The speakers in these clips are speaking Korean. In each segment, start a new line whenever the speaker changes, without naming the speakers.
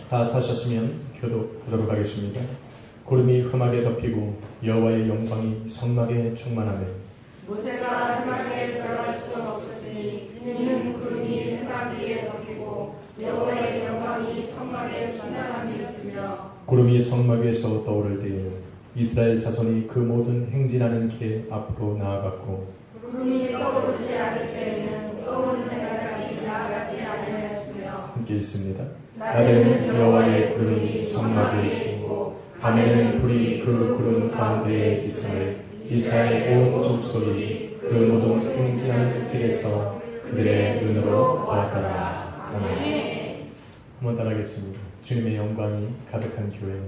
다 차셨으면 교도하도록 하겠습니다. 구름이 흠하게 덮이고 여호와의 영광이 성막에 충만하며
모세가 흠하게 들어갈 수 없었으니 이는 구름이 흠하게 덮이고 여호와의 영광이 성막에 충만함이었으며
구름이 성막 위에서 떠오를 때에 이스라엘 자손이 그 모든 행진하는 길에 앞으로 나아갔고
구름이 떠오르지 않을 때에는 떠오르는 데까지 나아가지 아니하였으며
함께 있습니다. 낮에는 여호와의 구름이 성막 위에 있고 밤에는 불이 그 구름 가운데에 있음을 이스라엘 온 족속이 그 모든 행진하는 길에서 그들의 눈으로 보았더라. 아멘. 한번 따라하겠습니다. 주님의 영광이 가득한 교회.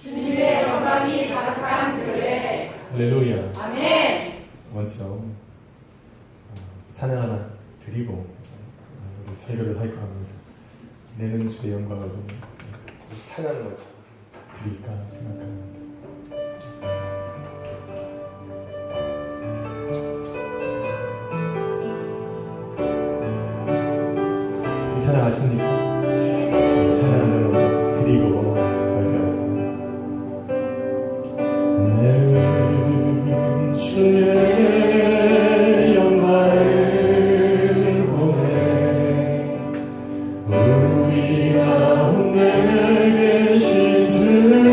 주님의 영광이 가득한 교회.
할렐루야.
아멘.
먼저 찬양 하나 드리고 우리 설교를 할까 합니다. 내는 주의 영광을 찬양을 먼저 드릴까 생각합니다. 이 찬양 아십니까? 찬양을 먼저 드리고 설교합니다. 내는 주의 영광을 보내 우리 가운데 계신 주님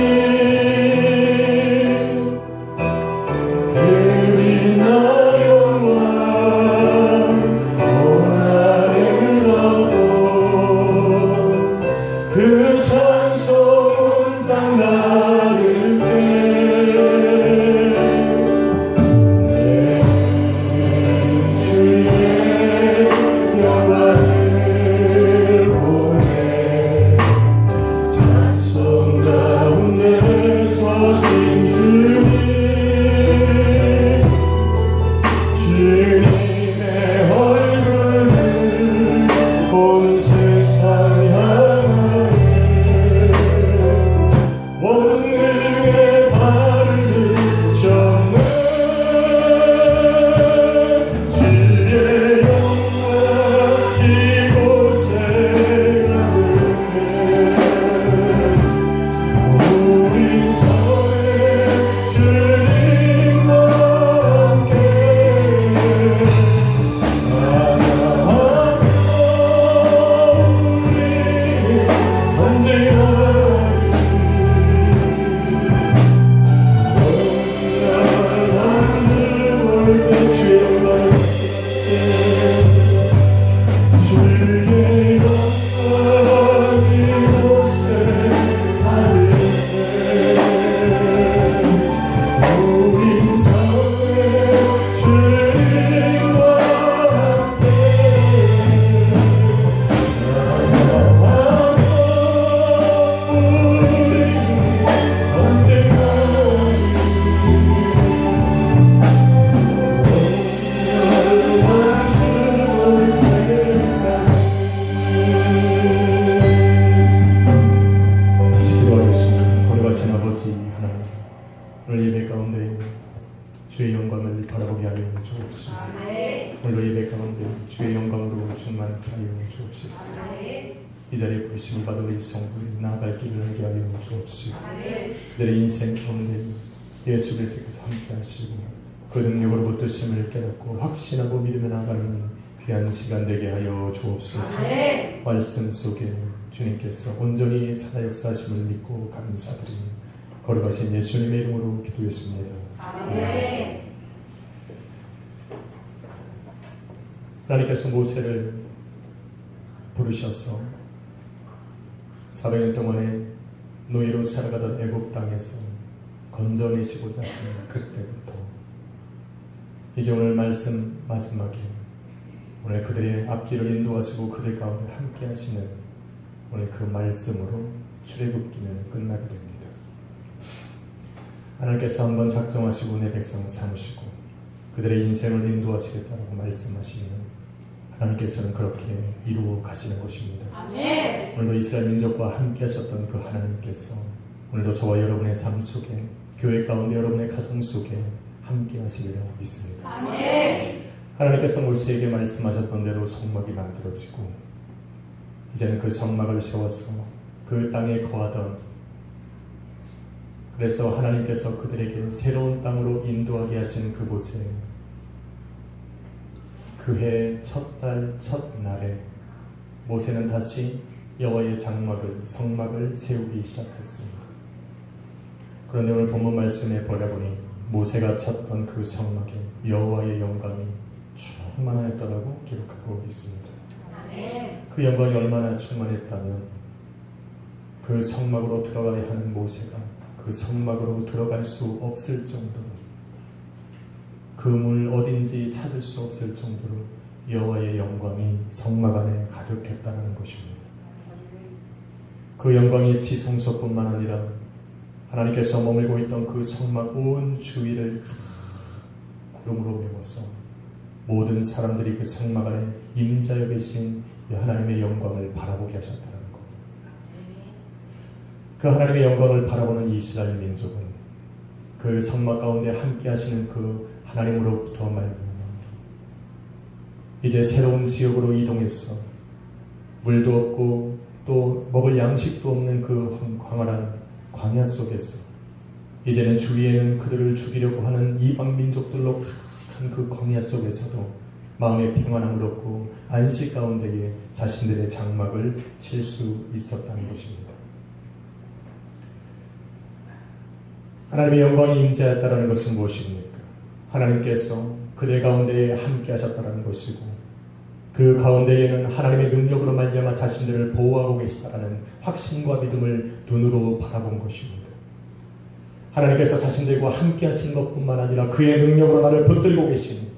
그리 나 영광 원하는 얻고 그 찬송 땅 나르게 오늘 예배 가운데 주의 영광을 바라보게 하여 주옵소서. 오늘 예배 가운데 주의 영광으로 충만케 하여 주옵소서. 이 자리에 부르심을 받은 우리 성도들이 나아갈 길을 알게 하여 주옵소서. 그들의 인생 가운데 예수 그리스도께서 함께 하시고 그 능력으로 붙드심을 깨닫고 확신하고 믿으며 나아가는 귀한 시간 되게 하여 주옵소서. 말씀 속에 주님께서 온전히 살아 역사하심을 믿고 감사드립니다. 거룩하신 예수님의 이름으로 기도했습니다. 아멘. 하나님께서 모세를 부르셔서 400년 동안에 노예로 살아가던 애굽 땅에서 건져내시고자 하는 그때부터 이제 오늘 말씀 마지막에 오늘 그들의 앞길을 인도하시고 그들 가운데 함께 하시는 오늘 그 말씀으로 출애굽기는 끝나게 됩니다. 하나님께서 한번 작정하시고 내 백성을 삼으시고 그들의 인생을 인도하시겠다고 말씀하시면 하나님께서는 그렇게 이루어 가시는 것입니다. 아멘. 오늘도 이스라엘 민족과 함께 하셨던 그 하나님께서 오늘도 저와 여러분의 삶 속에 교회 가운데 여러분의 가정 속에 함께 하시리라 믿습니다. 아멘. 하나님께서 모세에게 말씀하셨던 대로 성막이 만들어지고 이제는 그 성막을 세워서 그 땅에 거하던, 그래서 하나님께서 그들에게 새로운 땅으로 인도하게 하신 그곳에 그해 첫 달 첫날에 모세는 다시 여호와의 장막을, 성막을 세우기 시작했습니다. 그런데 오늘 본문 말씀에 보다 보니 모세가 찾던 그 성막에 여호와의 영광이 충만하였다라고 기록하고 있습니다. 그 영광이 얼마나 충만했다면 그 성막으로 들어가야 하는 모세가 그 성막으로 들어갈 수 없을 정도로, 그 문 어딘지 찾을 수 없을 정도로 여호와의 영광이 성막 안에 가득했다는 것입니다. 그 영광이 지성소뿐만 아니라 하나님께서 머물고 있던 그 성막 온 주위를 구름으로 메워서 모든 사람들이 그 성막 안에 임자여 계신 하나님의 영광을 바라보게 하셨다는 것. 그 하나님의 영광을 바라보는 이스라엘 민족은 그 성막 가운데 함께 하시는 그 하나님으로부터 말미암아 이제 새로운 지역으로 이동해서 물도 없고 또 먹을 양식도 없는 그 황홀한 광야 속에서 이제는 주위에는 그들을 죽이려고 하는 이방 민족들로 가득한 그 광야 속에서도 마음의 평안함을 얻고 안식 가운데에 자신들의 장막을 칠 수 있었다는 것입니다. 하나님의 영광이 임재하였다는 것은 무엇입니까? 하나님께서 그들 가운데에 함께 하셨다는 것이고, 그 가운데에는 하나님의 능력으로 말미암아 자신들을 보호하고 계시다라는 확신과 믿음을 눈으로 바라본 것입니다. 하나님께서 자신들과 함께 하신 것뿐만 아니라 그의 능력으로 나를 붙들고 계시니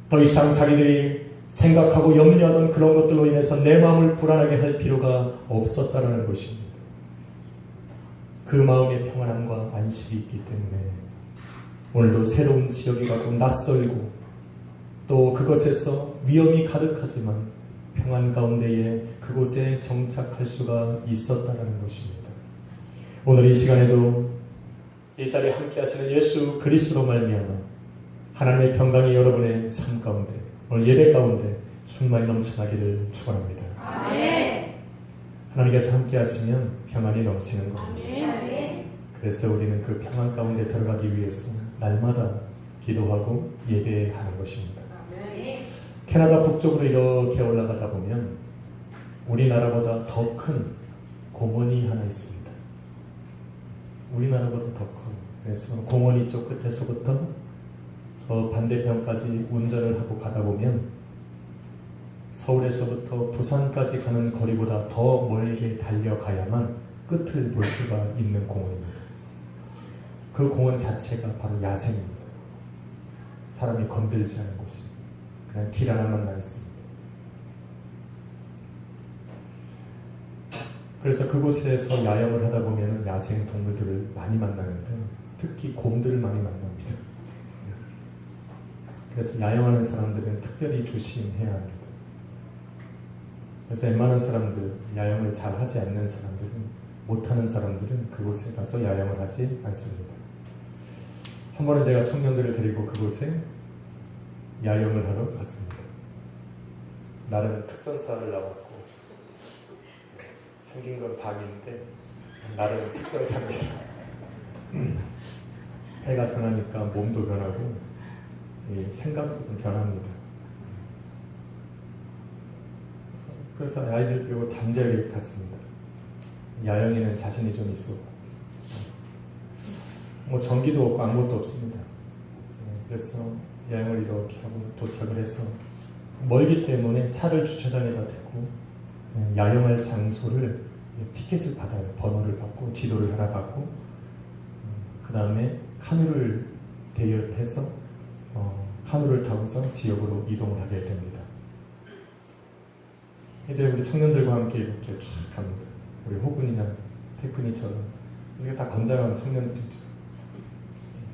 더 이상 자기들이 생각하고 염려하던 그런 것들로 인해서 내 마음을 불안하게 할 필요가 없었다라는 것입니다. 그 마음의 평안함과 안식이 있기 때문에 오늘도 새로운 지역에 가고 낯설고 또 그것에서 위험이 가득하지만 평안 가운데에 그곳에 정착할 수가 있었다라는 것입니다. 오늘 이 시간에도 이 자리에 함께 하시는 예수 그리스도로 말미암아 하나님의 평강이 여러분의 삶 가운데, 오늘 예배 가운데 충만히 넘쳐나기를 축원합니다.
아멘.
하나님께서 함께 하시면 평안이 넘치는 겁니다.
아멘.
그래서 우리는 그 평안 가운데 들어가기 위해서 날마다 기도하고 예배하는 것입니다. 캐나다 북쪽으로 이렇게 올라가다 보면 우리나라보다 더 큰 공원이 하나 있습니다. 우리나라보다 더 큰. 그래서 공원 이쪽 끝에서부터 저 반대편까지 운전을 하고 가다 보면 서울에서부터 부산까지 가는 거리보다 더 멀게 달려가야만 끝을 볼 수가 있는 공원입니다. 그 공원 자체가 바로 야생입니다. 사람이 건들지 않은 곳이 그냥 길 하나만 나 있습니다. 그래서 그곳에서 야영을 하다 보면 야생 동물들을 많이 만나는데 특히 곰들을 많이 만납니다. 그래서 야영하는 사람들은 특별히 조심해야 합니다. 그래서 웬만한 사람들, 야영을 잘 하지 않는 사람들은, 못하는 사람들은 그곳에 가서 야영을 하지 않습니다. 한 번은 제가 청년들을 데리고 그곳에 야영을 하러 갔습니다. 나름 특전사를 나왔고 생긴 건 닭인데 나름 특전사입니다. 해가 변하니까 몸도 변하고 생각도 좀 변합니다. 그래서 아이들 데리고 담대하게 갔습니다. 야영에는 자신이 좀 있었고 뭐 전기도 없고 아무것도 없습니다. 그래서 야영을 이렇게 하고 도착을 해서 멀기 때문에 차를 주차장에다 대고 야영할 장소를 티켓을 받아요. 번호를 받고 지도를 하나 받고 그 다음에 카누를 대여해서 카누를 타고서 지역으로 이동을 하게 됩니다. 이제 우리 청년들과 함께 이렇게 쫙 갑니다. 우리 호근이나 태근이처럼 이게 다 건장한 청년들이죠.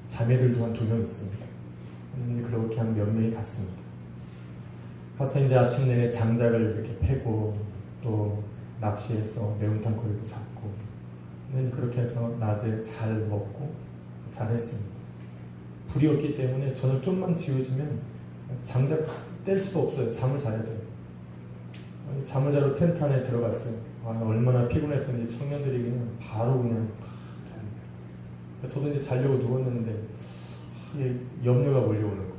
자매들도 한 2명 있습니다. 그렇게 한 몇 명이 갔습니다. 가서 이제 아침 내내 장작을 이렇게 패고 또 낚시해서 매운탕 거리도 잡고 그렇게 해서 낮에 잘 먹고 잘 했습니다. 불이 없기 때문에 저녁 좀만 지워지면 장작 뗄 수도 없어요. 잠을 자야 돼요. 잠을 자러 텐트 안에 들어갔어요. 얼마나 피곤했던지 청년들이 그냥 바로 그냥 저도 이제 자려고 누웠는데 염려가 몰려오는 거예요.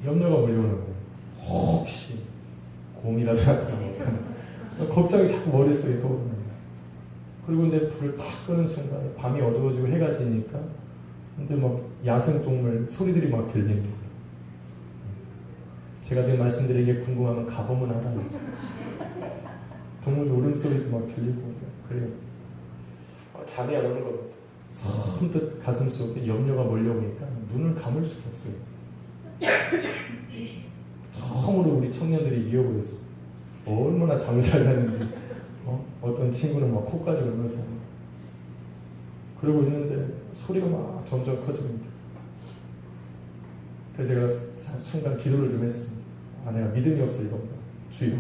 염려가 몰려오는 거예요. 혹시 곰이라도 나타나면 걱정이 자꾸 머릿속에 떠오르는 거예요. 그리고 이제 불을 딱 끄는 순간 밤이 어두워지고 해가 지니까 근데 막 야생동물 소리들이 막 들리는 거예요. 제가 지금 말씀드린 게 궁금하면 가보면 알아요. 동물들 울음소리도 막 들리고 그래요. 잠이 안 오는 겁니다. 선뜻 가슴속에 염려가 몰려오니까 눈을 감을 수가 없어요. 처음으로 우리 청년들이 미워 보였어요. 얼마나 잠을 잘 자는지. 어떤 친구는 막 코까지 울면서 그러고 있는데 소리가 막 점점 커집니다. 그래서 제가 순간 기도를 좀 했습니다. 내가 믿음이 없어 이겁니다. 주여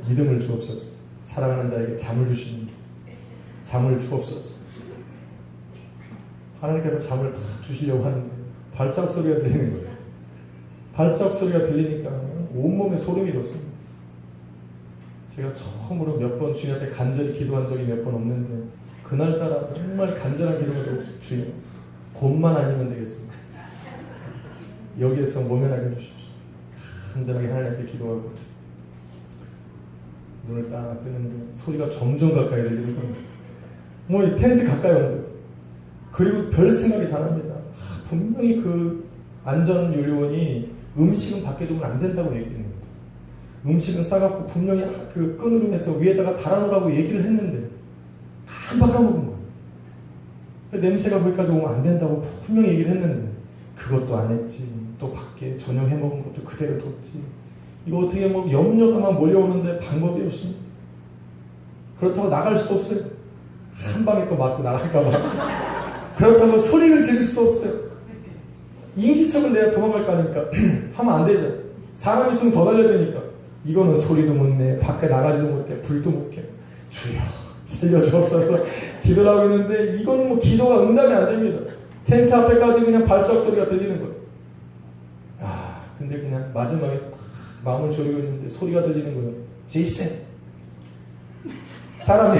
믿음을 주옵소서. 사랑하는 자에게 잠을 주시는 잠을 주옵소서. 하나님께서 잠을 다 주시려고 하는데 발자국 소리가 들리는 거예요. 발자국 소리가 들리니까 온몸에 소름이 돋습니다. 제가 처음으로 몇 번 주님 앞에 간절히 기도한 적이 몇 번 없는데 그날따라 정말 간절한 기도가 되었습니다. 주여 곰만 아니면 되겠습니다. 여기에서 모면하게 해주십시오. 간절하게 하나님 앞에 기도하고 눈을 딱 뜨는데 소리가 점점 가까이 들리는 겁니다. 뭐 이 텐트 가까이 오는 거예요. 그리고 별 생각이 다 납니다. 분명히 그 안전요원이 음식은 밖에 두면 안 된다고 얘기했는데 음식은 싸갖고 분명히 그 끈으로 해서 위에다가 달아놓으라고 얘기를 했는데 깜빡 까먹은 거예요. 그 냄새가 거기까지 오면 안 된다고 분명히 얘기를 했는데 그것도 안 했지. 또 밖에 저녁 해먹은 것도 그대로 뒀지. 이거 어떻게 뭐 염려가만 몰려오는데 방법이 없습니다. 그렇다고 나갈 수도 없어요. 한 방에 또 맞고 나갈까봐. 그렇다고 소리를 지를 수도 없어요. 인기척을 내야 도망갈 거 아닙니까? 하면 안 되죠. 사람 있으면 더 달려드니까. 이거는 소리도 못 내, 밖에 나가지도 못해, 불도 못 켜. 주여 살려주옵소서 기도를 하고 있는데 이거는 뭐 기도가 응답이 안 됩니다. 텐트 앞에까지 그냥 발자국 소리가 들리는 거예요. 근데 그냥 마지막에 마음을 졸이고 있는데 소리가 들리는 거예요. 제이슨 사람이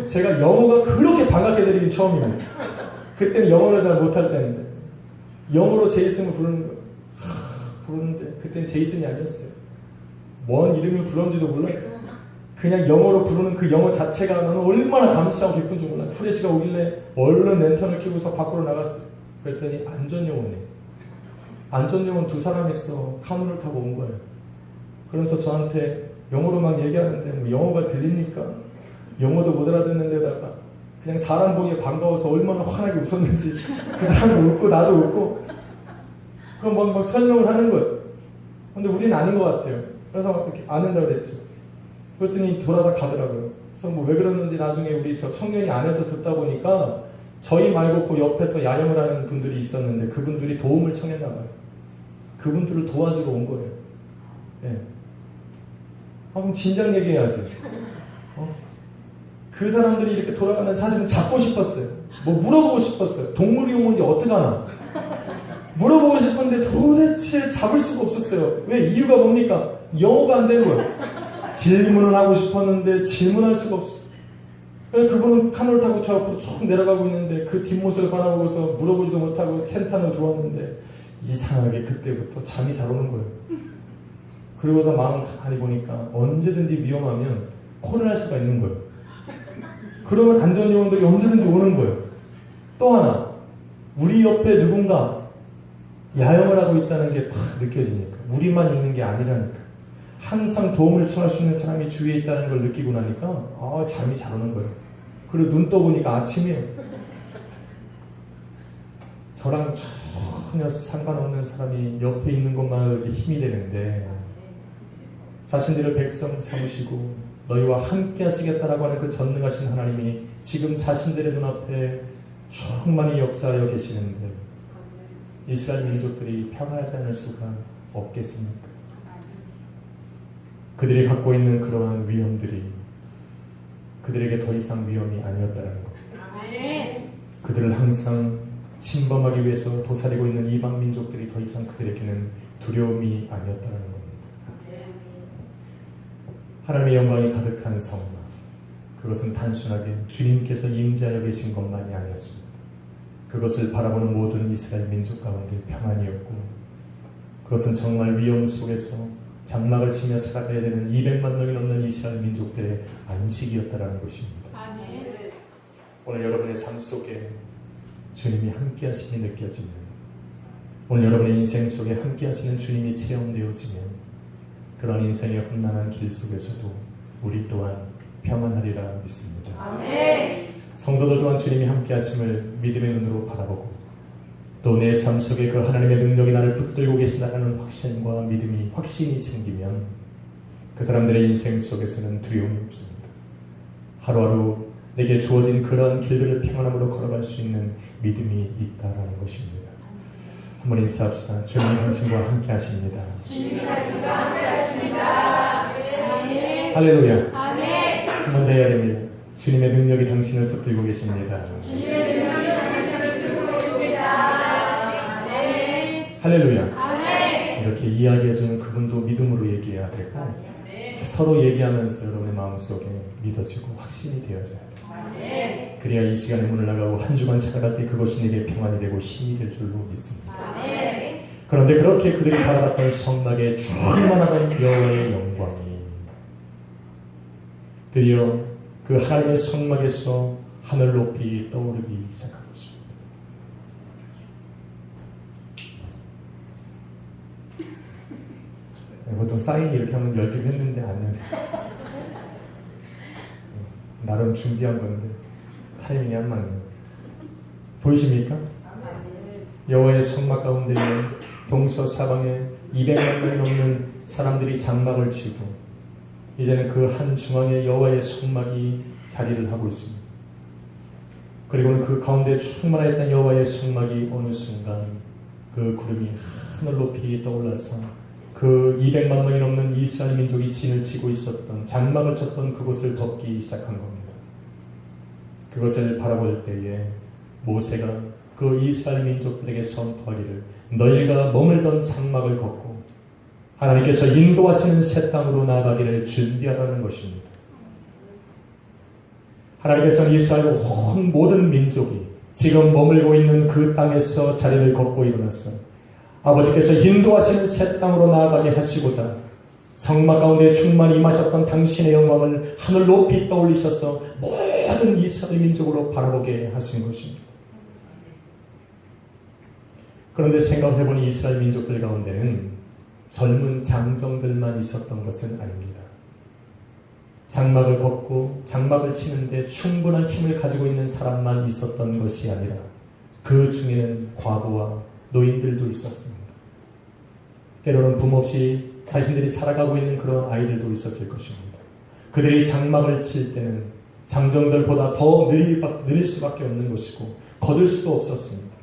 제가 영어가 그렇게 반갑게 들리긴 처음입니다. 그때는 영어를 잘 못할 때인데 영어로 제이슨을 부르는 거예요. 부르는데 그때는 제이슨이 아니었어요. 뭔 이름을 불렀는지도 몰라요. 그냥 영어로 부르는 그 영어 자체가 나는 얼마나 감사하고 기쁜지 몰라요. 후레쉬가 오길래 얼른 랜턴을 켜고서 밖으로 나갔어요. 그랬더니 안전요원이에요. 안전요원 두 사람 있어 카누를 타고 온 거예요. 그러면서 저한테 영어로 막 얘기하는데 뭐 영어가 들립니까? 영어도 못 알아듣는 데다가 그냥 사람 보기에 반가워서 얼마나 환하게 웃었는지 그 사람이 웃고 나도 웃고 그럼 막 설명을 하는 거예요. 근데 우리는 아닌 것 같아요. 그래서 이렇게 안 한다고 그랬죠. 그랬더니 돌아서 가더라고요. 그래서 뭐 왜 그러는지 나중에 우리 저 청년이 안에서 듣다 보니까 저희 말고 그 옆에서 야영을 하는 분들이 있었는데 그분들이 도움을 청했나 봐요. 그분들을 도와주러 온 거예요. 예. 그럼 진작 얘기해야지. 그 사람들이 이렇게 돌아가는 사실은 잡고 싶었어요. 뭐 물어보고 싶었어요. 동물이 오는지 어떡하나. 물어보고 싶은데 도대체 잡을 수가 없었어요. 왜? 이유가 뭡니까? 영어가 안 되는 거예요. 질문을 하고 싶었는데 질문할 수가 없어요. 그분은 카누를 타고 저 앞으로 쭉 내려가고 있는데 그 뒷모습을 바라보고서 물어보지도 못하고 센탄으로 들어왔는데 이상하게 그때부터 잠이 잘 오는 거예요. 그러고서 마음을 가만히 보니까 언제든지 위험하면 콜을 할 수가 있는 거예요. 그러면 안전요원들이 언제든지 오는 거예요. 또 하나, 우리 옆에 누군가 야영을 하고 있다는 게 딱 느껴지니까 우리만 있는 게 아니라니까 항상 도움을 청할 수 있는 사람이 주위에 있다는 걸 느끼고 나니까 잠이 잘 오는 거예요. 그리고 눈 떠보니까 아침이에요. 저랑 전혀 상관없는 사람이 옆에 있는 것만으로 힘이 되는데 자신들을 백성 삼으시고 너희와 함께 하시겠다라고 하는 그 전능하신 하나님이 지금 자신들의 눈앞에 충만히 역사하여 계시는데 이스라엘 민족들이 평안하지 않을 수가 없겠습니까? 그들이 갖고 있는 그러한 위험들이 그들에게 더 이상 위험이 아니었다는 겁니다. 그들을 항상 침범하기 위해서 도사리고 있는 이방 민족들이 더 이상 그들에게는 두려움이 아니었다는 겁니다. 하나님의 영광이 가득한 성막, 그것은 단순하게 주님께서 임재하여 계신 것만이 아니었습니다. 그것을 바라보는 모든 이스라엘 민족 가운데 평안이었고, 그것은 정말 위험 속에서 장막을 치며 살아가야 되는 200만 명이 넘는 이스라엘 민족들의 안식이었다라는 것입니다. 오늘 여러분의 삶 속에 주님이 함께 하심이 느껴지면, 오늘 여러분의 인생 속에 함께 하시는 주님이 체험되어지면, 그런 인생의 험난한 길 속에서도 우리 또한 평안하리라 믿습니다.
아멘.
성도들 또한 주님이 함께 하심을 믿음의 눈으로 바라보고, 또 내 삶 속에 그 하나님의 능력이 나를 붙들고 계신다는 확신과 믿음이 확신이 생기면 그 사람들의 인생 속에서는 두려움이 없습니다. 하루하루 내게 주어진 그런 길들을 평안함으로 걸어갈 수 있는 믿음이 있다라는 것입니다. 한번 인사합시다. 주님 당신과 함께 하십니다.
주님 당신과 함께 하십니다. 아멘.
할렐루야.
아멘.
한번 더 해야 됩니다. 주님의 능력이 당신을 붙들고 계십니다.
주님의 능력이 당신을 붙들고 계십니다. 아멘.
할렐루야.
아멘.
이렇게 이야기해주는 그분도 믿음으로 얘기해야 되고, 서로 얘기하면서 여러분의 마음속에 믿어지고 확신이 되어져야 돼요.
아멘.
그래야 이 시간에 문을 나가고 한 주간 살아갈 때 그것이 내게 평안이 되고 힘이 될 줄로 믿습니다.
아멘.
그런데 그렇게 그들이 바라봤던 성막에 충만하던 여호와의 영광이 드디어 그 하나님의 성막에서 하늘 높이 떠오르기 시작한 것입니다. 보통 사인이 이렇게 하면 10개 했는데 안 해요. 나름 준비한 건데 타이밍이 안 맞네요. 보이십니까? 여호와의 성막 가운데에 동서사방에 200만 명이 넘는 사람들이 장막을 치고, 이제는 그 한 중앙에 여호와의 성막이 자리를 하고 있습니다. 그리고는 그 가운데 충만했던 여호와의 성막이 어느 순간 그 구름이 하늘 높이 떠올라서 그 200만 명이 넘는 이스라엘 민족이 진을 치고 있었던 장막을 쳤던 그곳을 덮기 시작한 겁니다. 그것을 바라볼 때에 모세가 그 이스라엘 민족들에게 선포하기를, 너희가 머물던 장막을 걷고 하나님께서 인도하시는 새 땅으로 나아가기를 준비하라는 것입니다. 하나님께서는 이스라엘 온 모든 민족이 지금 머물고 있는 그 땅에서 자리를 걷고 일어났어 아버지께서 인도하시는 새 땅으로 나아가게 하시고자 성막 가운데 충만히 임하셨던 당신의 영광을 하늘 높이 떠올리셔서 모든 이스라엘 민족으로 바라보게 하신 것입니다. 그런데 생각해보니 이스라엘 민족들 가운데는 젊은 장정들만 있었던 것은 아닙니다. 장막을 걷고 장막을 치는데 충분한 힘을 가지고 있는 사람만 있었던 것이 아니라 그 중에는 과부와 노인들도 있었습니다. 때로는 부모 없이 자신들이 살아가고 있는 그런 아이들도 있었을 것입니다. 그들이 장막을 칠 때는 장정들보다 더 느릴 수밖에 없는 것이고 거둘 수도 없었습니다.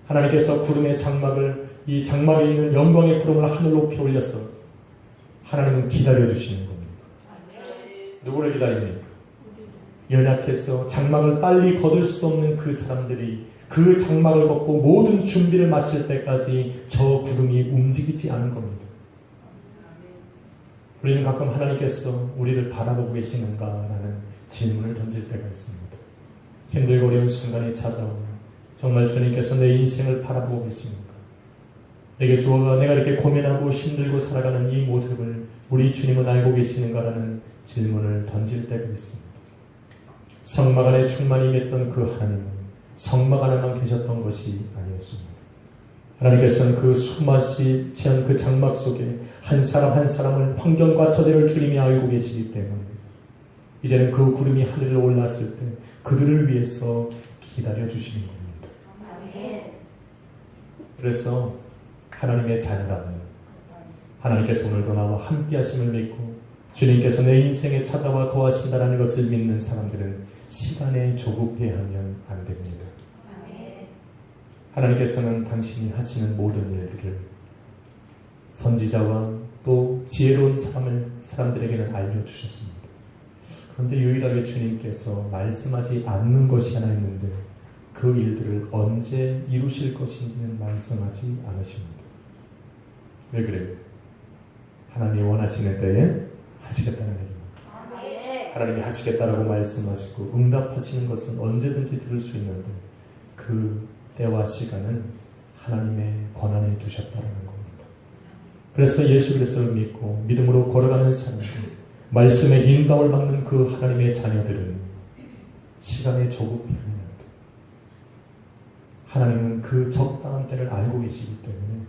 하나님께서 구름의 장막을, 이 장막에 있는 영광의 구름을 하늘 높이 올려서 하나님은 기다려주시는 겁니다. 누구를 기다립니까? 연약해서 장막을 빨리 거둘 수 없는 그 사람들이 그 장막을 걷고 모든 준비를 마칠 때까지 저 구름이 움직이지 않은 겁니다. 우리는 가끔 하나님께서 우리를 바라보고 계시는가라는 질문을 던질 때가 있습니다. 힘들고 어려운 순간에 찾아오면 정말 주님께서 내 인생을 바라보고 계십니까? 내게 주어가 내가 이렇게 고민하고 힘들고 살아가는 이 모습을 우리 주님은 알고 계시는가라는 질문을 던질 때가 있습니다. 성막 안에 충만히 임했던 그 하나님은 성막 안에만 계셨던 것이 아니었습니다. 하나님께서는 그 수많지 않은 그 장막 속에 한 사람 한 사람을 환경과 처지를 주님이 알고 계시기 때문에 이제는 그 구름이 하늘에 올랐을 때 그들을 위해서 기다려주시는 겁니다. 그래서 하나님의 자녀라면 하나님께서 오늘도 나와 함께 하심을 믿고 주님께서 내 인생에 찾아와 거하신다는 것을 믿는 사람들은 시간에 조급해하면 안 됩니다. 하나님께서는 당신이 하시는 모든 일들을 선지자와 또 지혜로운 사람들에게는 알려주셨습니다. 그런데 유일하게 주님께서 말씀하지 않는 것이 하나 있는데 그 일들을 언제 이루실 것인지는 말씀하지 않으십니다. 왜 그래요? 하나님이 원하시는 때에 하시겠다는 얘기입니다. 하나님이 하시겠다라고 말씀하시고 응답하시는 것은 언제든지 들을 수 있는데 그 때와 시간은 하나님의 권한에 두셨다는 겁니다. 그래서 예수 그리스도를 믿고 믿음으로 걸어가는 사람들, 말씀의 인도를 받는 그 하나님의 자녀들은 시간의 조급함이 하나님은 그 적당한 때를 알고 계시기 때문에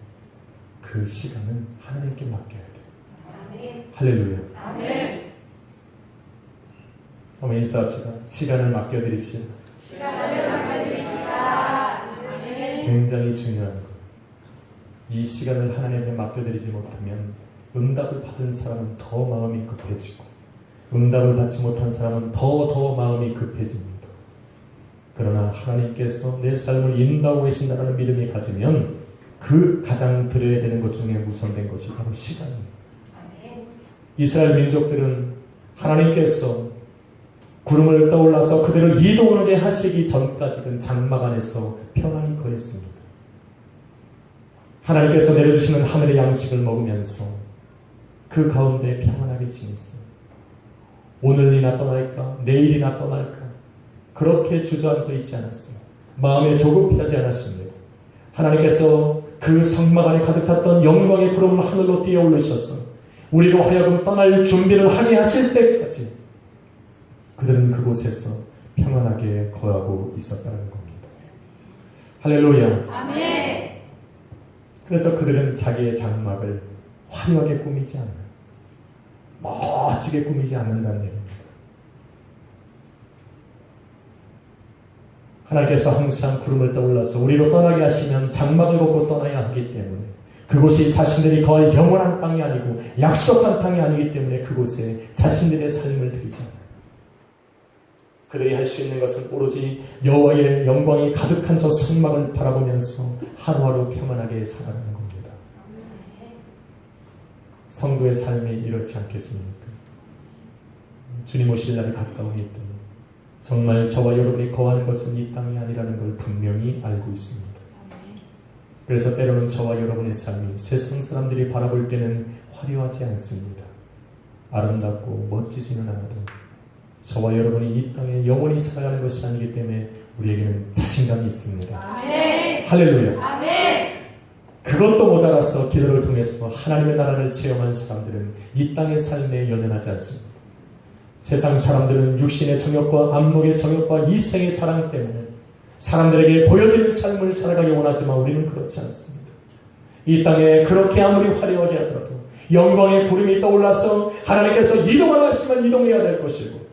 그 시간은 하나님께 맡겨야 돼요. 할렐루야.
아멘.
한번 인사합시다. 시간을 맡겨드립시다.
시간을 맡겨드립시다. 아멘.
굉장히 중요한 것. 이 시간을 하나님께 맡겨드리지 못하면 응답을 받은 사람은 더 마음이 급해지고 응답을 받지 못한 사람은 더 마음이 급해집니다. 그러나 하나님께서 내 삶을 인도하고 계신다는 믿음이 가지면 그 가장 드려야 되는 것 중에 우선된 것이 바로 시간입니다. 이스라엘 민족들은 하나님께서 구름을 떠올라서 그들을 이동하게 하시기 전까지는 장막 안에서 평안히 거했습니다. 하나님께서 내려주시는 하늘의 양식을 먹으면서 그 가운데 평안하게 지냈어요. 오늘이나 떠날까 내일이나 떠날까 그렇게 주저앉아 있지 않았어요. 마음에 조급해하지 않았습니다. 하나님께서 그 성막 안에 가득 찼던 영광의 구름을 하늘로 띄어 올리셔서 우리로 하여금 떠날 준비를 하게 하실 때까지 그들은 그곳에서 평안하게 거하고 있었다는 겁니다. 할렐루야.
아멘.
그래서 그들은 자기의 장막을 화려하게 꾸미지 않아요. 멋지게 꾸미지 않는다는 얘기입니다. 하나님께서 항상 구름을 떠올라서 우리로 떠나게 하시면 장막을 걷고 떠나야 하기 때문에 그곳이 자신들이 거할 영원한 땅이 아니고 약속한 땅이 아니기 때문에 그곳에 자신들의 삶을 드리잖아요. 그들이 할 수 있는 것은 오로지 여호와의 영광이 가득한 저 성막을 바라보면서 하루하루 평안하게 살아가는 겁니다. 성도의 삶이 이렇지 않겠습니까? 주님 오실 날이 가까우니 있더니 정말 저와 여러분이 거하는 것은 이 땅이 아니라는 걸 분명히 알고 있습니다. 그래서 때로는 저와 여러분의 삶이 세상 사람들이 바라볼 때는 화려하지 않습니다. 아름답고 멋지지는 않아도 저와 여러분이 이 땅에 영원히 살아가는 것이 아니기 때문에 우리에게는 자신감이 있습니다.
아멘.
할렐루야.
아멘.
그것도 모자라서 기도를 통해서 하나님의 나라를 체험한 사람들은 이 땅의 삶에 연연하지 않습니다. 세상 사람들은 육신의 정욕과 안목의 정욕과 이생의 자랑 때문에 사람들에게 보여지는 삶을 살아가기 원하지만 우리는 그렇지 않습니다. 이 땅에 그렇게 아무리 화려하게 하더라도 영광의 구름이 떠올라서 하나님께서 이동하라 하시면 이동해야 될 것이고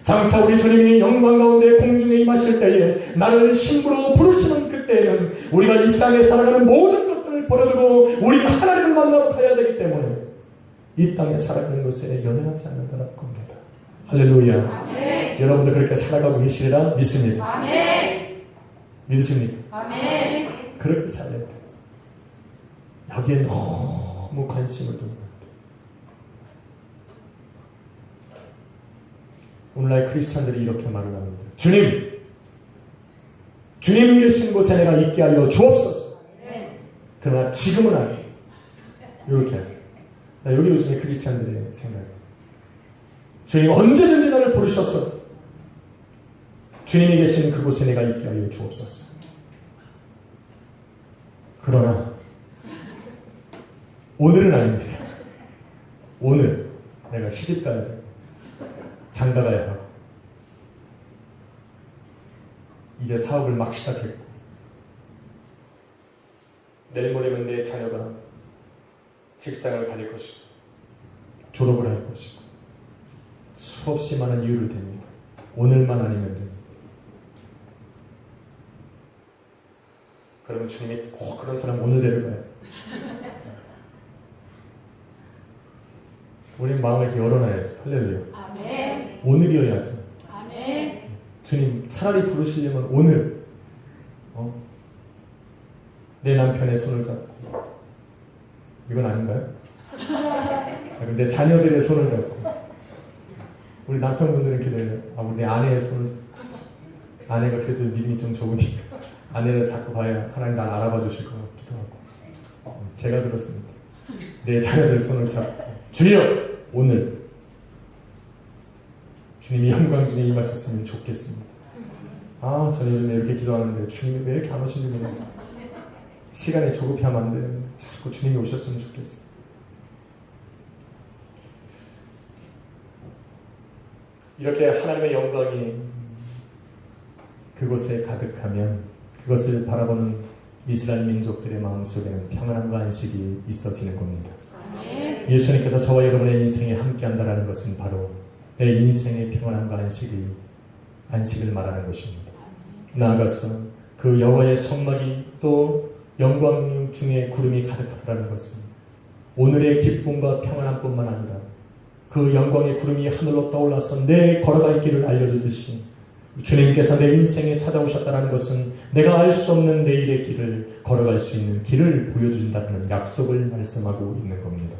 장차 우리 주님이 영광 가운데 공중에 임하실 때에 나를 신부로 부르시는 그때에는 우리가 이 세상에 살아가는 모든 것들을 버려두고 우리가 하나님을 만나러 가야 되기 때문에 이 땅에 살아가는 것에 연연하지 않는다는 겁니다. 할렐루야.
아멘.
여러분들 그렇게 살아가고 계시리라 믿습니다.
아멘.
믿으십니까?
아멘.
그렇게 살아야 돼요. 여기에 너무 관심을 두는 것 같아요. 오늘날 크리스찬들이 이렇게 말을 합니다. 주님 계신 곳에 내가 있게 하여 주옵소서. 그러나 지금은 아니에요. 이렇게 하죠. 여기 요즘에 크리스찬들의 생각이에요. 주님 언제든지 나를 부르셔서 주님이 계신 그곳에 내가 있게 하여 주옵소서. 그러나 오늘은 아닙니다. 오늘 내가 시집 가야 돼. 장가 가야 하고 이제 사업을 막 시작했고 내일 모레면 내 자녀가 직장을 가질 것이고 졸업을 할 것이고 수없이 많은 이유를 댑니다. 오늘만 아니면 됩니다. 그러면 주님이 꼭 그런 사람 오늘 데려가요. 우리 마음을 이렇게 열어놔야죠. 할렐루야.
아멘.
오늘이어야죠.
아멘.
주님 차라리 부르시려면 오늘 내 남편의 손을 잡고 이건 아닌가요? 내 자녀들의 손을 잡고 우리 남편분들은 기도해요. 우리 내 아내의 손을 잡고 아내가 그래도 믿음이 좀 좋으니까 아내를 자꾸 봐야 하나님 날 알아봐 주실 것 같기도 하고 제가 그렇습니다. 내 자녀들 손을 잡고 주여 오늘 주님이 영광 중에 임하셨으면 좋겠습니다. 저는 요즘에 이렇게 기도하는데 주님이 왜 이렇게 안 오시는지 모르겠어요. 시간이 조급하면 안 되는데 자꾸 주님이 오셨으면 좋겠어요. 이렇게 하나님의 영광이 그곳에 가득하면 그것을 바라보는 이스라엘 민족들의 마음속에는 평안함과 안식이 있어지는 겁니다. 예수님께서 저와 여러분의 인생에 함께한다는 것은 바로 내 인생의 평안함과 안식을 말하는 것입니다. 나아가서 그 여호와의 성막이 또 영광 중에 구름이 가득하다는 것은 오늘의 기쁨과 평안함뿐만 아니라 그 영광의 구름이 하늘로 떠올라서 내 걸어갈 길을 알려주듯이 주님께서 내 인생에 찾아오셨다는 것은 내가 알 수 없는 내일의 길을 걸어갈 수 있는 길을 보여준다는 약속을 말씀하고 있는 겁니다.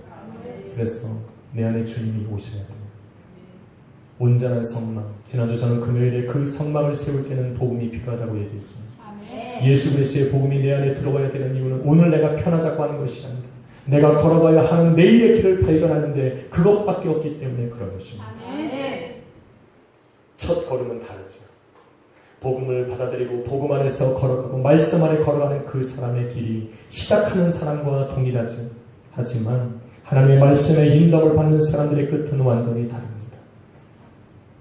그래서 내 안에 주님이 오셔야 돼요. 온전한 성막. 지난주 저는 금요일에 그 성막을 세울 때는 복음이 필요하다고 얘기했습니다. 예수 그리스도의 복음이 내 안에 들어와야 되는 이유는 오늘 내가 편하자고 하는 것이 아니라 내가 걸어가야 하는 내일의 길을 발견하는데 그것밖에 없기 때문에 그런 것입니다. 첫 걸음은 다르죠. 복음을 받아들이고 복음 안에서 걸어가고 말씀 안에 걸어가는 그 사람의 길이 시작하는 사람과 동일하지. 하지만 하나님의 말씀에 인도를 받는 사람들의 끝은 완전히 다릅니다.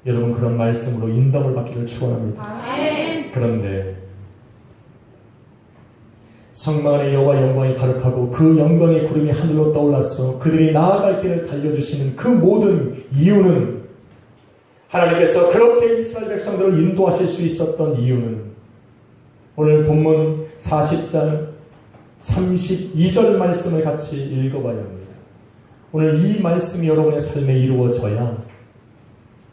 여러분 그런 말씀으로 인도를 받기를 축원합니다. 그런데 성막 안에 여호와 영광이 가득하고 그 영광의 구름이 하늘로 떠올라서 그들이 나아갈 길을 달려주시는 그 모든 이유는 하나님께서 그렇게 이스라엘 백성들을 인도하실 수 있었던 이유는 오늘 본문 40장 32절 말씀을 같이 읽어봐야 합니다. 오늘 이 말씀이 여러분의 삶에 이루어져야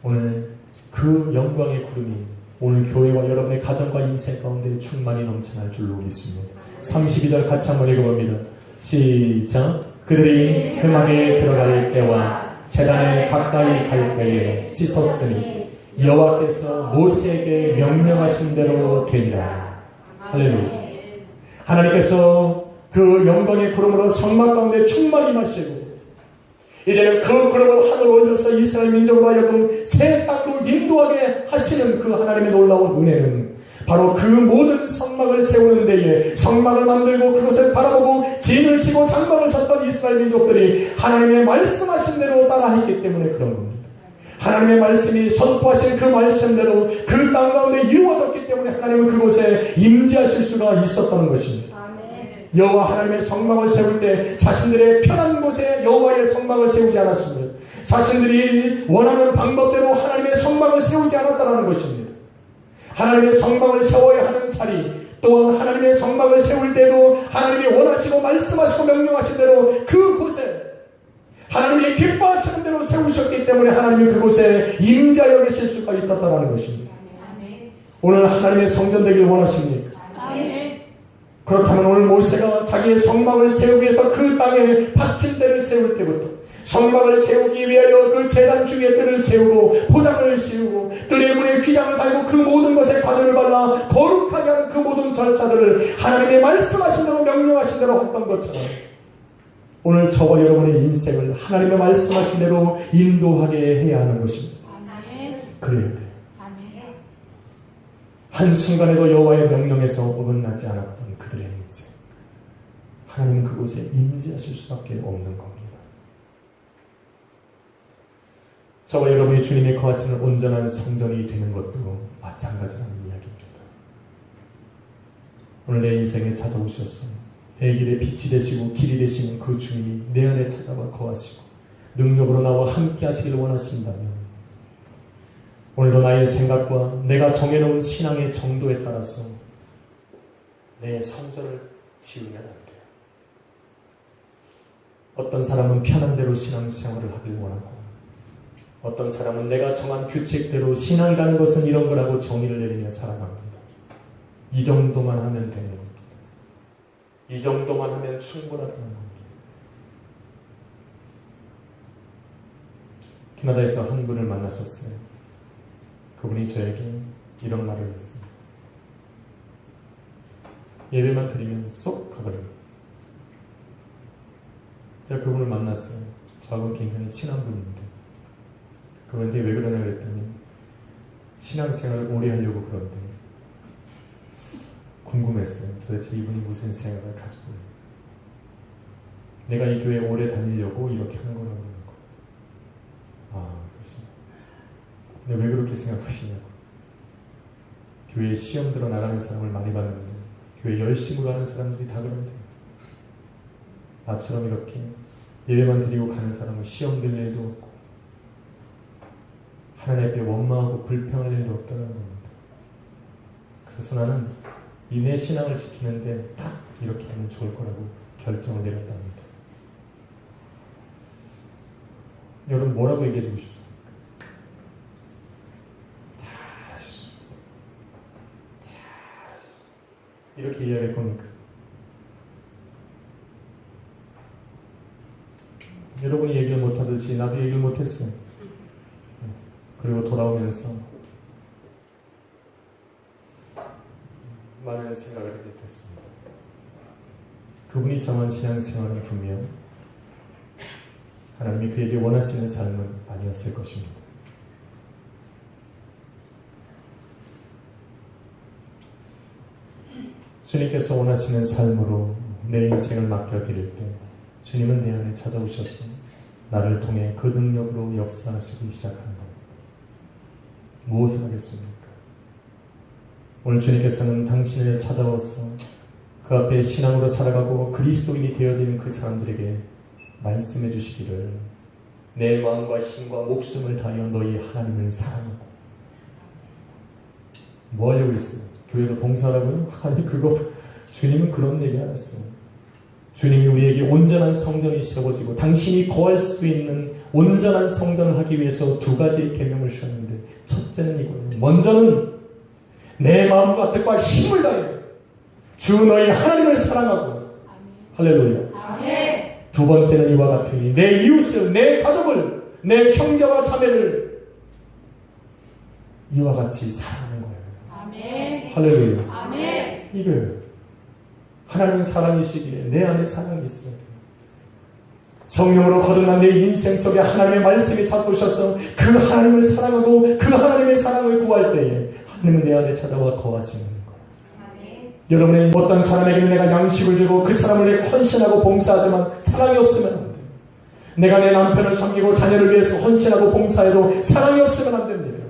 오늘 그 영광의 구름이 오늘 교회와 여러분의 가정과 인생 가운데 충만히 넘쳐날 줄로 믿습니다. 32절 같이 한번 읽어봅니다. 시작. 그들이 회막에 들어갈 때와 제단에 가까이 갈 때에 씻었으니 여호와께서 모세에게 명령하신 대로 되리라. 할렐루야. 하나님께서 그 영광의 구름으로 성막 가운데 충만히 마시고 이제는 그 구름을 하늘 올려서 이스라엘 민족과 여러분 새 땅으로 인도하게 하시는 그 하나님의 놀라운 은혜는 바로 그 모든 성막을 세우는 데에 성막을 만들고 그것을 바라보고 진을 치고 장막을 쳤던 이스라엘 민족들이 하나님의 말씀하신 대로 따라했기 때문에 그런 겁니다. 하나님의 말씀이 선포하신 그 말씀대로 그 땅 가운데 이루어졌기 때문에 하나님은 그곳에 임재하실 수가 있었던 것입니다. 여호와 하나님의 성막을 세울 때 자신들의 편한 곳에 여호와의 성막을 세우지 않았습니다. 자신들이 원하는 방법대로 하나님의 성막을 세우지 않았다는 것입니다. 하나님의 성막을 세워야 하는 자리 또한 하나님의 성막을 세울 때도 하나님이 원하시고 말씀하시고 명령하신 대로 그곳에 하나님이 기뻐하시는 대로 세우셨기 때문에 하나님이 그곳에 임재하여 계실 수가 있었다는 것입니다. 오늘 하나님의 성전 되길 원하십니까? 그렇다면 오늘 모세가 자기의 성막을 세우기 위해서 그 땅에 받침대를 세울 때부터 성막을 세우기 위하여 그 제단 중에 뜰을 채우고 포장을 씌우고 뜰의 문에 휘장을 달고 그 모든 것에 과들을 발라 거룩하게 하는 그 모든 절차들을 하나님의 말씀하신 대로 명령하신 대로 했던 것처럼 오늘 저와 여러분의 인생을 하나님의 말씀하신 대로 인도하게 해야 하는 것입니다. 그래야 돼요. 한순간에도 여호와의 명령에서 어긋나지 않았던 그들의 인생 하나님은 그곳에 임재하실 수밖에 없는 겁니다. 저와 여러분이 주님의 거하시는 온전한 성전이 되는 것도 마찬가지라는 이야기입니다. 오늘 내 인생에 찾아오셔서 내 길에 빛이 되시고 길이 되시는 그 주님이 내 안에 찾아와 거하시고 능력으로 나와 함께 하시길 원하신다면 오늘도 나의 생각과 내가 정해놓은 신앙의 정도에 따라서 내 성전을 지으면 안 돼요. 어떤 사람은 편한 대로 신앙생활을 하길 원하고 어떤 사람은 내가 정한 규칙대로 신앙이라는 것은 이런 거라고 정의를 내리며 살아갑니다. 이 정도만 하면 되는 겁니다. 이 정도만 하면 충분하다는 겁니다. 캐나다에서 한 분을 만났었어요. 그분이 저에게 이런 말을 했습니다. 예배만 드리면 쏙 가버려요. 제가 그분을 만났어요. 저하고는 굉장히 친한 분인데 그분한테 왜 그러냐 그랬더니 신앙생활을 오래 하려고 그러는데 궁금했어요. 도대체 이분이 무슨 생각을 가지고 내가 이 교회 오래 다니려고 이렇게 하는 거라고 하는 거. 그렇지. 근데 왜 그렇게 생각하시냐고. 교회에 시험 들어 나가는 사람을 많이 봤는데 교회 열심으로 하는 사람들이 다 그런데 나처럼 이렇게 예배만 드리고 가는 사람은 시험 들 일도 없고 하나님 앞에 원망하고 불평할 일도 없다는 겁니다. 그래서 나는 이 내 신앙을 지키는데 딱 이렇게 하면 좋을 거라고 결정을 내렸답니다. 여러분 뭐라고 얘기해 주고 싶습니까? 잘하셨습니다. 잘하셨습니다. 이렇게 이야기할 겁니까? 여러분이 얘기를 못하듯이 나도 얘기를 못했어요. 그리고 돌아오면서 많은 생각을 하게 됐습니다. 그분이 정한 신앙생활은 분명 하나님이 그에게 원하시는 삶은 아니었을 것입니다. 주님께서 원하시는 삶으로 내 인생을 맡겨드릴 때 주님은 내 안에 찾아오셔서 나를 통해 그 능력으로 역사하시기 시작하는 겁니다. 무엇을 하겠습니까? 오늘 주님께서는 당신을 찾아와서 그 앞에 신앙으로 살아가고 그리스도인이 되어지는 그 사람들에게 말씀해 주시기를 내 마음과 힘과 목숨을 다하여 너희 하나님을 사랑하고 뭐 하려고 했어요? 교회에서 봉사하라고요? 아니 그거 주님은 그런 얘기 안 했어요. 주님이 우리에게 온전한 성전이 세워지고 당신이 거할 수 있는 온전한 성전을 하기 위해서 두 가지 계명을 주셨는데 첫째는 이거예요. 먼저는 내 마음과 뜻과 힘을 다해 주 너희 하나님을 사랑하고 할렐루야.
아멘.
두 번째는 이와 같으니 내 이웃을 내 가족을 내 형제와 자매를 이와 같이 사랑하는 거예요.
아멘.
할렐루야.
아멘.
이거예요. 하나님은 사랑이시기에 내 안에 사랑이 있어야 돼요. 성령으로 거듭난 내 인생 속에 하나님의 말씀이 찾아오셔서 그 하나님을 사랑하고 그 하나님의 사랑을 구할 때에 하나님은 내 안에 찾아와 거하시는 거예요.
아멘.
여러분의 어떤 사람에게는 내가 양식을 주고 그 사람을 내가 헌신하고 봉사하지만 사랑이 없으면 안 돼요. 내가 내 남편을 섬기고 자녀를 위해서 헌신하고 봉사해도 사랑이 없으면 안 됩니다.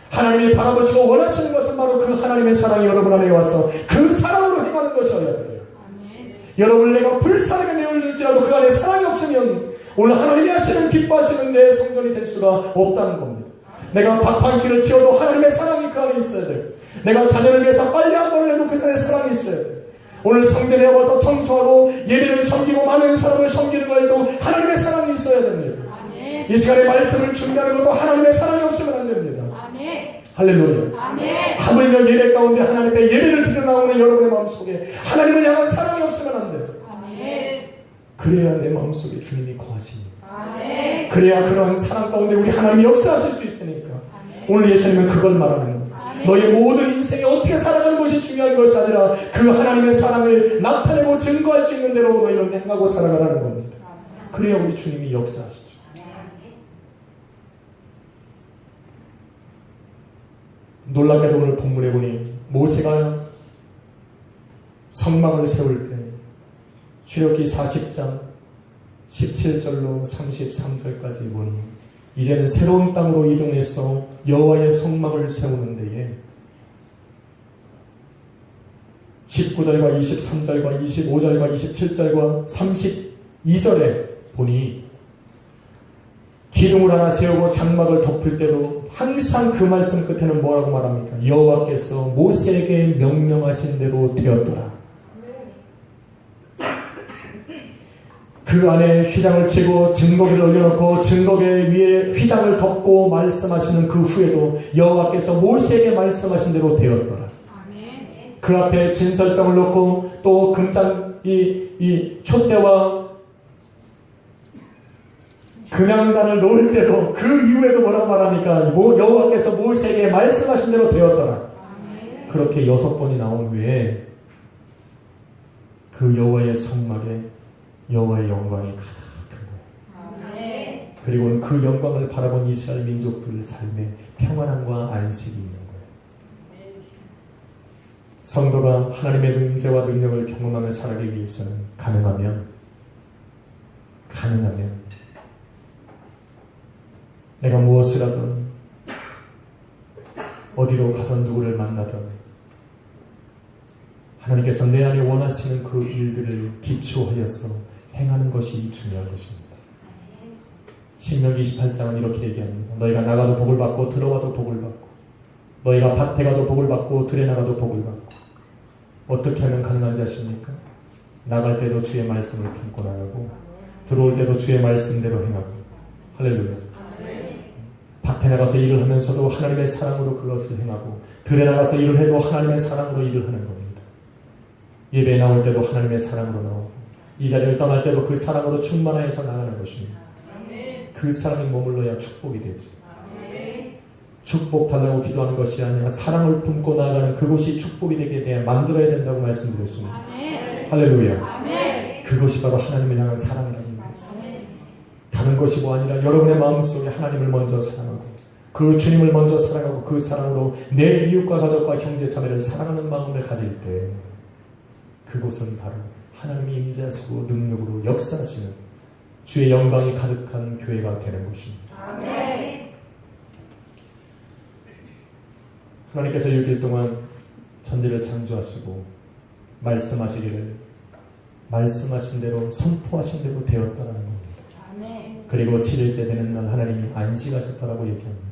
하나님이 바라보시고 원하시는 것은 바로 그 하나님의 사랑이 여러분 안에 와서 그 사랑으로 행하는 것이어야 돼요.
아멘.
여러분 내가 불사르게 되어질지라도 그 안에 사랑이 없으면 오늘 하나님이 하시는 기뻐하시는 내 성전이 될 수가 없다는 겁니다. 내가 밥 한 끼를 지어도 하나님의 사랑이 그 안에 있어야 돼요. 내가 자녀를 위해서 빨리 한 번을 해도 그 안에 사랑이 있어야 돼요. 오늘 성전에 와서 청소하고 예배를 섬기고 많은 사람을 섬기는 거에도 하나님의 사랑이 있어야 됩니다.
아멘.
이 시간에 말씀을 준비하는 것도 하나님의 사랑이 없으면 안 됩니다.
아멘.
할렐루야.
아멘.
하물며 예배 가운데 하나님 앞에 예배를 드려 나오는 여러분의 마음속에 하나님을 향한 사랑이 없으면 안 돼요.
아멘.
그래야 내 마음속에 주님이 거하십니다.
아멘.
그래야 그러한 사랑 가운데 우리 하나님이 역사하실 수 있으니까
아멘.
오늘 예수님은 그걸 말하는 거예요.
아멘.
너의 모든 인생에 어떻게 살아가는 것이 중요한 것이 아니라 그 하나님의 사랑을 나타내고 증거할 수 있는 대로 너희는 행하고 살아가라는 겁니다. 그래야 우리 주님이 역사하시죠. 놀랍게도 오늘 본문에 보니 모세가 성막을 세울 때 출애굽기 40장 17절로 33절까지 보니 이제는 새로운 땅으로 이동해서 여호와의 성막을 세우는 데에 19절과 23절과 25절과 27절과 32절에 보니 기둥을 하나 세우고 장막을 덮을 때도 항상 그 말씀 끝에는 뭐라고 말합니까? 여호와께서 모세에게 명령하신 대로 되었더라. 그 안에 휘장을 치고 증거기를 올려놓고 증거기 위에 휘장을 덮고 말씀하시는 그 후에도 여호와께서 모세에게 말씀하신 대로 되었더라.
아멘.
그 앞에 진설병을 놓고 또 금장 이 촛대와 금양단을 놓을 때도 그 이후에도 뭐라고 말합니까? 여호와께서 모세에게 말씀하신 대로 되었더라.
아멘.
그렇게 6번이 나온 후에 그 여호와의 성막에 여호와의 영광이 가득한 거예요.
아멘.
그리고는 그 영광을 바라본 이스라엘 민족들 삶에 평안함과 안식이 있는 거예요. 성도가 하나님의 임재와 능력을 경험하며 살아가기 위해서는 가능하면 내가 무엇을 하든 어디로 가든 누구를 만나든 하나님께서 내 안에 원하시는 그 일들을 기초하여서 행하는 것이 중요한 것입니다. 신명기 28장은 이렇게 얘기합니다. 너희가 나가도 복을 받고 들어와도 복을 받고 너희가 밭에 가도 복을 받고 들에 나가도 복을 받고 어떻게 하면 가능한지 아십니까? 나갈 때도 주의 말씀을 품고 나가고 들어올 때도 주의 말씀대로 행하고 할렐루야. 밭에 나가서 일을 하면서도 하나님의 사랑으로 그것을 행하고 들에 나가서 일을 해도 하나님의 사랑으로 일을 하는 겁니다. 예배에 나올 때도 하나님의 사랑으로 나오고 이 자리를 떠날 때도 그 사랑으로 충만하여서 나가는 것입니다. 그 사랑이 머물러야 축복이 되지. 축복 달라고 기도하는 것이 아니라 사랑을 품고 나아가는 그곳이 축복이 되게 돼야 만들어야 된다고 말씀드렸습니다. 할렐루야. 그것이 바로 하나님을 향한 사랑이라는 것입니다. 다른 것이 뭐 아니라 여러분의 마음속에 하나님을 먼저 사랑하고 그 주님을 먼저 사랑하고 그 사랑으로 내 이웃과 가족과 형제 자매를 사랑하는 마음을 가질 때 그곳은 바로 하나님이 임재하시고 능력으로 역사하시는 주의 영광이 가득한 교회가 되는 것입니다. 하나님께서 6일 동안 천지를 창조하시고 말씀하시기를 말씀하신 대로 선포하신 대로 되었다라는 겁니다. 그리고 7일째 되는 날 하나님이 안식하셨다라고 얘기합니다.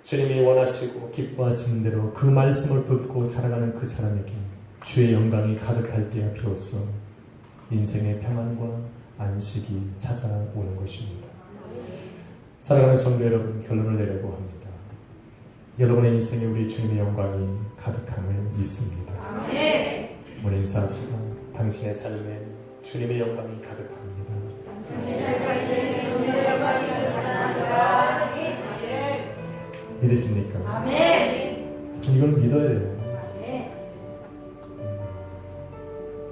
주님이 원하시고 기뻐하시는 대로 그 말씀을 붙고 살아가는 그 사람에게 주의 영광이 가득할 때야 비로소 인생의 평안과 안식이 찾아오는 것입니다. 살아가는 성도 여러분, 결론을 내려고 합니다. 여러분의 인생에 우리 주님의 영광이 가득함을 믿습니다. 우리 인사합시다. 당신의 삶에 주님의 영광이 가득합니다. 믿으십니까? 참 이걸 믿어야 돼요.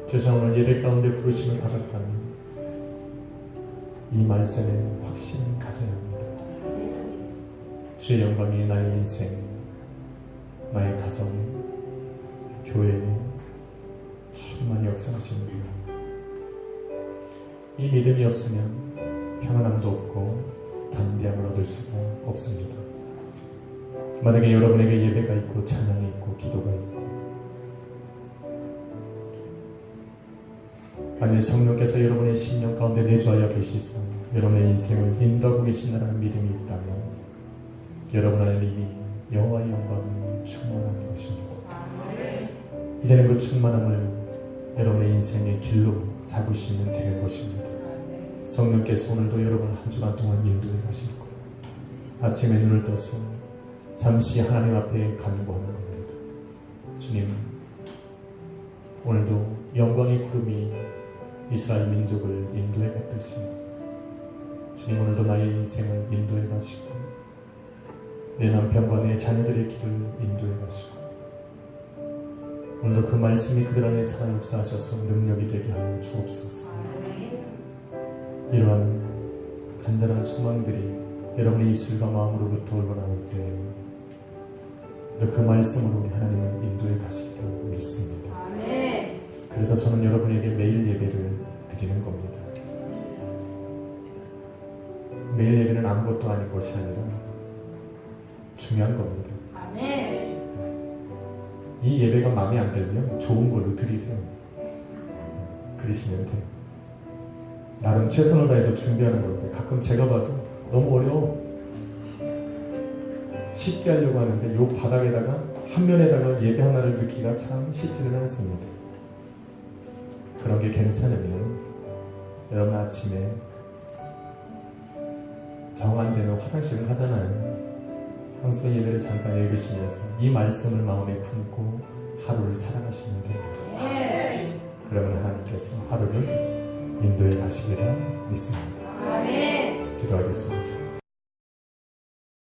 제가 오늘 예배 가운데 부르심을 받았다면 이 말씀에 확신을 가져야 합니다. 주의 영광이 나의 인생, 나의 가정, 교회에 충만히 역사하시는구나. 이 믿음이 없으면 평안함도 없고 담대함을 얻을 수가 없습니다. 만약에 여러분에게 예배가 있고 찬양이 있고 기도가 있고 만약 성령께서 여러분의 심령 가운데 내주하여 계시사 여러분의 인생을 인도하고 계신다는 믿음이 있다면 여러분 안에 이미 여호와의 영광이 충만한 것입니다. 이제는 그 충만함을 여러분의 인생의 길로 잡으시면 되는 것입니다. 성령께서 오늘도 여러분 한 주간 동안 인도해 가실 거예요. 아침에 눈을 떠서 잠시 하나님 앞에 간구하는 겁니다. 주님, 오늘도 영광의 구름이 이스라엘 민족을 인도해 갔듯이 주님 오늘도 나의 인생을 인도해 가시고 내 남편과 내 자녀들의 길을 인도해 가시고 오늘도 그 말씀이 그들 안에 살아 역사하셔서 능력이 되게 하여 주옵소서. 이러한 간절한 소망들이 여러분의 입술과 마음으로부터 흘러나올 때 그 말씀으로 우리 하나님을 인도해 가시기를 믿습니다. 그래서 저는 여러분에게 매일 예배를 드리는 겁니다. 매일 예배는 아무것도 아닌 것이 아니라 중요한 겁니다. 이 예배가 마음에 안 들면 좋은 걸로 드리세요. 그러시면 돼요. 나름 최선을 다해서 준비하는 건데 가끔 제가 봐도 너무 어려워. 쉽게 하려고 하는데 요 바닥에다가 한 면에다가 예배 하나를 넣기가 참 쉽지는 않습니다. 그런 게 괜찮으면 여러분 아침에 정한 데는 화장실을 하잖아요. 항상 예배를 잠깐 읽으시면서 이 말씀을 마음에 품고 하루를 살아가시면 됩니다. 그러면 하나님께서 하루를 인도해 가시리라 믿습니다. 기도하겠습니다.